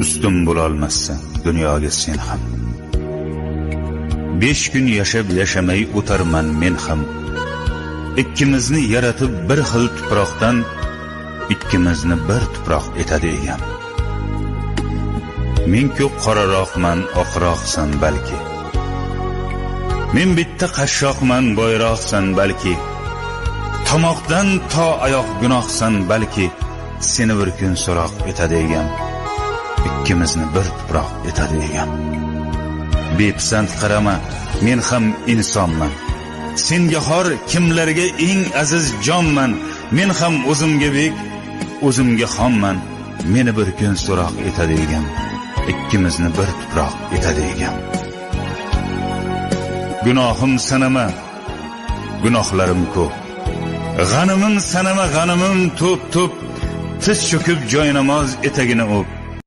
Ustum bo'lolmassan dunyoga sen ham. 5 kun yashab yashamay o'tarman men ham. Ikkimizni yaratib bir xil tuproqdan, ikkimizni bir tuproq etadi egam. Men ko'p qoraroqman, oqroqsan balki. Men bitta qashshoqman, boyroqsan balki. Tomoqdan to oyoq gunohsan balki. Seni bir kun so'roq etadi egam. Ikkimizni bir tuproq etadi egam. Bepisand qarama, men ham insonman. Senga xor kimlarga eng aziz jonman. Men ham o'zimga bek, o'zimga xonman. Meni bir kun so'roq etadi egam. Ikkimizni bir tuproq etadi egam. Gunohim sanama, gunohlarim ko'p. G'animim sanama, g'animim to'p-to'p. Tiz cho'kib joynamoz etagini o'p.